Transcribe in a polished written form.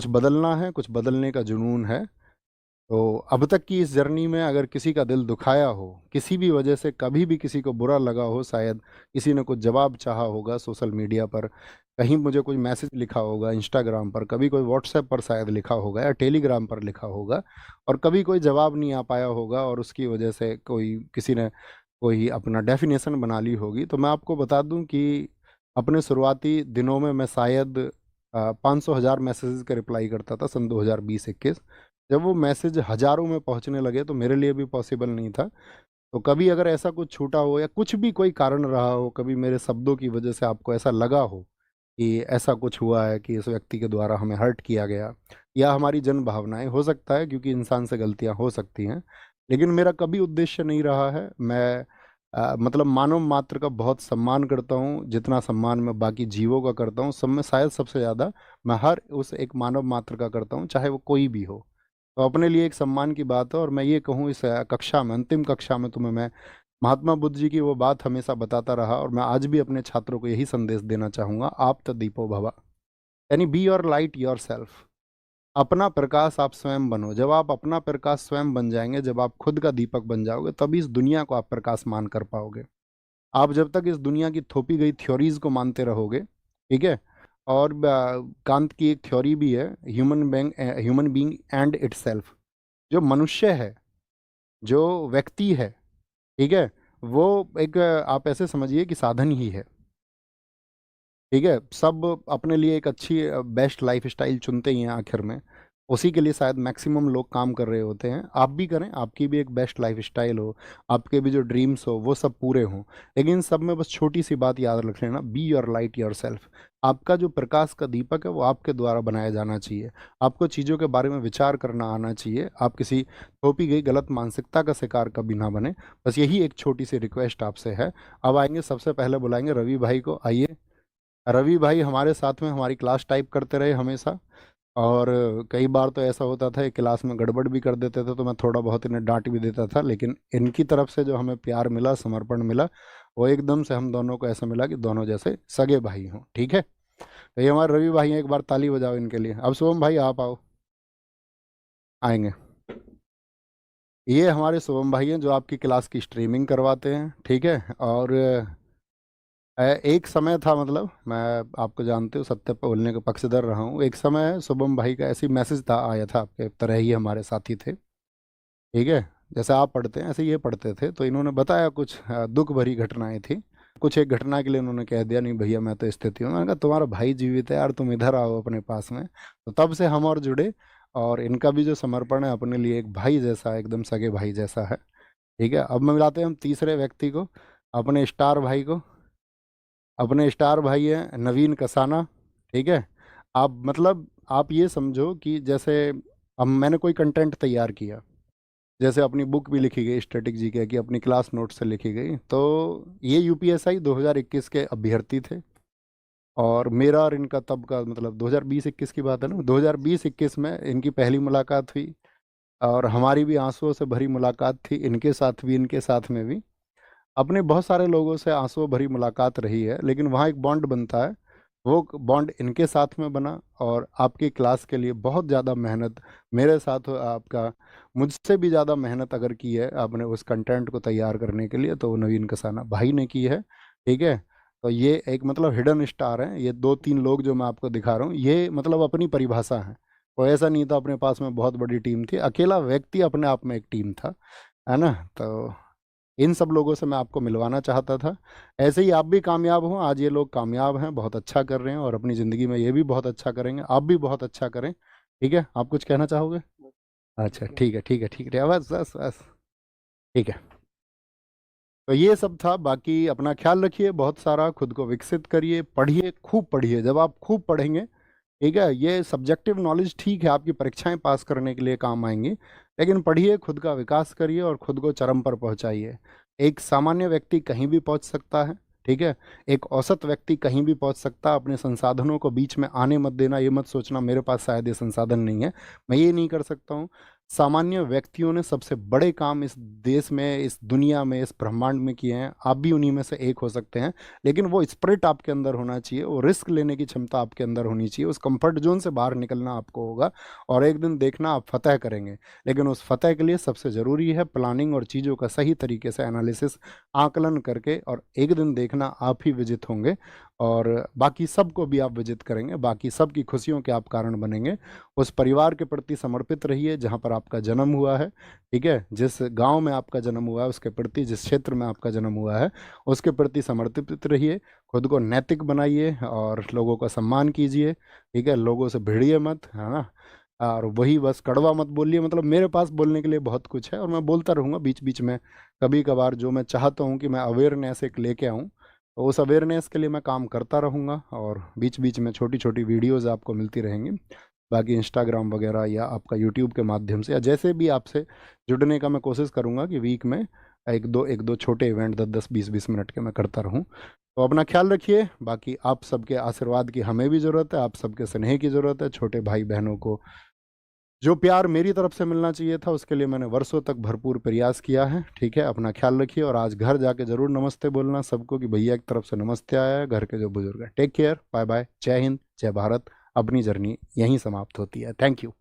कुछ बदलना है, कुछ बदलने का जुनून है। तो अब तक की इस जर्नी में अगर किसी का दिल दुखाया हो, किसी भी वजह से कभी भी किसी को बुरा लगा हो, शायद किसी ने कुछ जवाब चाहा होगा सोशल मीडिया पर, कहीं मुझे कोई मैसेज लिखा होगा इंस्टाग्राम पर, कभी कोई व्हाट्सएप पर शायद लिखा होगा या टेलीग्राम पर लिखा होगा, और कभी कोई जवाब नहीं आ पाया होगा और उसकी वजह से कोई किसी ने कोई अपना डेफिनेशन बना ली होगी, तो मैं आपको बता दूं कि अपने शुरुआती दिनों में मैं शायद 500,000 मैसेजेस का रिप्लाई करता था सन 2020-21। जब वो मैसेज हजारों में पहुंचने लगे तो मेरे लिए भी पॉसिबल नहीं था। तो कभी अगर ऐसा कुछ छूटा हो या कुछ भी कोई कारण रहा हो, कभी मेरे शब्दों की वजह से आपको ऐसा लगा हो कि ऐसा कुछ हुआ है कि इस व्यक्ति के द्वारा हमें हर्ट किया गया, या हमारी जन भावनाएं, हो सकता है क्योंकि इंसान से गलतियां हो सकती हैं, लेकिन मेरा कभी उद्देश्य नहीं रहा है। मैं मतलब मानव मात्र का बहुत सम्मान करता हूँ, जितना सम्मान मैं बाकी जीवों का करता हूँ सब में शायद सबसे ज़्यादा मैं हर उस एक मानव मात्र का करता हूँ, चाहे वो कोई भी हो। तो अपने लिए एक सम्मान की बात है। और मैं ये कहूँ, इस कक्षा में, अंतिम कक्षा में तुम्हें मैं महात्मा बुद्ध जी की वो बात हमेशा बताता रहा, और मैं आज भी अपने छात्रों को यही संदेश देना चाहूँगा, आप तो दीपो भवा। यानी be your light your self. अपना प्रकाश आप स्वयं बनो। जब आप अपना प्रकाश स्वयं बन जाएंगे, जब आप खुद का दीपक बन जाओगे, तभी इस दुनिया को आप प्रकाशमान कर पाओगे। आप जब तक इस दुनिया की थोपी गई थ्योरीज को मानते रहोगे, ठीक है, और कांत की एक थ्योरी भी है, ह्यूमन बीइंग एंड इटसेल्फ। जो मनुष्य है, जो व्यक्ति है, ठीक है, वो एक आप ऐसे समझिए कि साधन ही है। ठीक है, सब अपने लिए एक अच्छी बेस्ट लाइफ स्टाइल चुनते ही हैं आखिर में, उसी के लिए शायद मैक्सिमम लोग काम कर रहे होते हैं। आप भी करें, आपकी भी एक बेस्ट लाइफ स्टाइल हो, आपके भी जो ड्रीम्स हो वो सब पूरे हों, लेकिन इन सब में बस छोटी सी बात याद रख लेना, be your light your self. आपका जो प्रकाश का दीपक है वो आपके द्वारा बनाया जाना चाहिए। आपको चीज़ों के बारे में विचार करना आना चाहिए। आप किसी थोपी गई गलत मानसिकता का शिकार कभी ना बने। बस यही एक छोटी सी रिक्वेस्ट आपसे है। अब आएंगे, सबसे पहले बुलाएंगे रवि भाई को। आइए। रवि भाई हमारे साथ में हमारी क्लास टाइप करते रहे हमेशा, और कई बार तो ऐसा होता था कि क्लास में गड़बड़ भी कर देते थे, तो मैं थोड़ा बहुत इन्हें डांट भी देता था, लेकिन इनकी तरफ से जो हमें प्यार मिला, समर्पण मिला, वो एकदम से हम दोनों को ऐसा मिला कि दोनों जैसे सगे भाई हों। ठीक है, तो ये हमारे रवि भाई हैं, एक बार ताली बजाओ इनके लिए। अब शुभम भाई आप आओ। आएंगे। ये हमारे शुभम भाई हैं जो आपकी क्लास की स्ट्रीमिंग करवाते हैं। ठीक है, और एक समय था, मतलब मैं आपको जानते हो, सत्य बोलने का पक्षधर रहा हूँ। एक समय शुभम भाई का ऐसी मैसेज था, आया था, आपके तरह ही हमारे साथी थे। ठीक है, जैसे आप पढ़ते हैं ऐसे ये पढ़ते थे, तो इन्होंने बताया कुछ दुख भरी घटनाएं थी। कुछ एक घटना के लिए उन्होंने कह दिया, नहीं भैया मैं तो स्थिति हूँ। मैंने कहा तुम्हारा भाई जीवित है यार, तुम इधर आओ अपने पास में। तो तब से हम और जुड़े, और इनका भी जो समर्पण है अपने लिए एक भाई जैसा है, एकदम सगे भाई जैसा है। ठीक है, अब मैं मिलाते हैं हम तीसरे व्यक्ति को, अपने स्टार भाई को। अपने स्टार भाई हैं नवीन कसाना। ठीक है, आप मतलब आप ये समझो कि जैसे अब मैंने कोई कंटेंट तैयार किया, जैसे अपनी बुक भी लिखी गई स्टैटिक जीके की, अपनी क्लास नोट से लिखी गई, तो ये यूपीएसआई 2021 के अभ्यर्थी थे। और मेरा और इनका तब का मतलब 2020-21 की बात है ना, 2020-21 में इनकी पहली मुलाकात हुई, और हमारी भी आंसुओं से भरी मुलाकात थी, इनके साथ भी इनके साथ में भी। अपने बहुत सारे लोगों से आंसुओं भरी मुलाकात रही है, लेकिन वहाँ एक बॉन्ड बनता है। वो बॉन्ड इनके साथ में बना, और आपकी क्लास के लिए बहुत ज़्यादा मेहनत मेरे साथ आपका मुझसे भी ज़्यादा मेहनत अगर की है आपने उस कंटेंट को तैयार करने के लिए, तो वो नवीन कसाना भाई ने की है। ठीक है, तो ये एक मतलब हिडन स्टार हैं, ये दो तीन लोग जो मैं आपको दिखा रहा हूँ, ये मतलब अपनी परिभाषा है। कोई ऐसा नहीं था अपने पास में बहुत बड़ी टीम थी, अकेला व्यक्ति अपने आप में एक टीम था, है ना। तो इन सब लोगों से मैं आपको मिलवाना चाहता था। ऐसे ही आप भी कामयाब हों। आज ये लोग कामयाब हैं, बहुत अच्छा कर रहे हैं, और अपनी ज़िंदगी में ये भी बहुत अच्छा करेंगे, आप भी बहुत अच्छा करें। ठीक है, आप कुछ कहना चाहोगे? अच्छा, ठीक है ठीक है ठीक है, बस बस बस। ठीक है, तो ये सब था। बाकी अपना ख्याल रखिए, बहुत सारा खुद को विकसित करिए, पढ़िए, खूब पढ़िए। जब आप खूब पढ़ेंगे, ठीक है, ये सब्जेक्टिव नॉलेज ठीक है, आपकी परीक्षाएं पास करने के लिए काम आएंगी, लेकिन पढ़िए, खुद का विकास करिए और खुद को चरम पर पहुंचाइए। एक सामान्य व्यक्ति कहीं भी पहुंच सकता है, ठीक है, एक औसत व्यक्ति कहीं भी पहुंच सकता है। अपने संसाधनों को बीच में आने मत देना, ये मत सोचना मेरे पास शायद ये संसाधन नहीं है, मैं ये नहीं कर सकता हूँ। सामान्य व्यक्तियों ने सबसे बड़े काम इस देश में, इस दुनिया में, इस ब्रह्मांड में किए हैं। आप भी उन्हीं में से एक हो सकते हैं, लेकिन वो स्पिरिट आपके अंदर होना चाहिए, वो रिस्क लेने की क्षमता आपके अंदर होनी चाहिए, उस कंफर्ट जोन से बाहर निकलना आपको होगा। और एक दिन देखना आप फतह करेंगे। लेकिन उस फतह के लिए सबसे ज़रूरी है प्लानिंग और चीज़ों का सही तरीके से एनालिसिस, आकलन करके, और एक दिन देखना आप ही विजित होंगे और बाकी सबको भी आप विजित करेंगे, बाकी सबकी खुशियों के आप कारण बनेंगे। उस परिवार के प्रति समर्पित रहिए जहाँ पर आपका जन्म हुआ है, ठीक है, जिस गांव में आपका जन्म हुआ है उसके प्रति, जिस क्षेत्र में आपका जन्म हुआ है उसके प्रति समर्पित रहिए। खुद को नैतिक बनाइए और लोगों का सम्मान कीजिए, ठीक है, लोगों से भिड़िए मत, है ना। और वही बस कड़वा मत बोलिए, मतलब मेरे पास बोलने के लिए बहुत कुछ है और मैं बोलता रहूँगा बीच बीच में। कभी कभार जो मैं चाहता हूँ कि मैं अवेयरनेस एक लेके आऊँ, तो उस अवेयरनेस के लिए मैं काम करता रहूँगा और बीच बीच में छोटी छोटी वीडियोज़ आपको मिलती रहेंगी। बाकी इंस्टाग्राम वगैरह या आपका यूट्यूब के माध्यम से या जैसे भी आपसे जुड़ने का मैं कोशिश करूँगा कि वीक में एक दो छोटे इवेंट 10 10 20 20 मिनट के मैं करता रहूँ। तो अपना ख्याल रखिए। बाकी आप सबके आशीर्वाद की हमें भी ज़रूरत है, आप सबके स्नेह की ज़रूरत है। छोटे भाई बहनों को जो प्यार मेरी तरफ से मिलना चाहिए था उसके लिए मैंने वर्षों तक भरपूर प्रयास किया है, ठीक है। अपना ख्याल रखिए और आज घर जाके ज़रूर नमस्ते बोलना सबको कि भैया की तरफ से नमस्ते आया है, घर के जो बुजुर्ग हैं। टेक केयर, बाय बाय, जय हिंद, जय भारत। अपनी जर्नी यहीं समाप्त होती है। Thank you.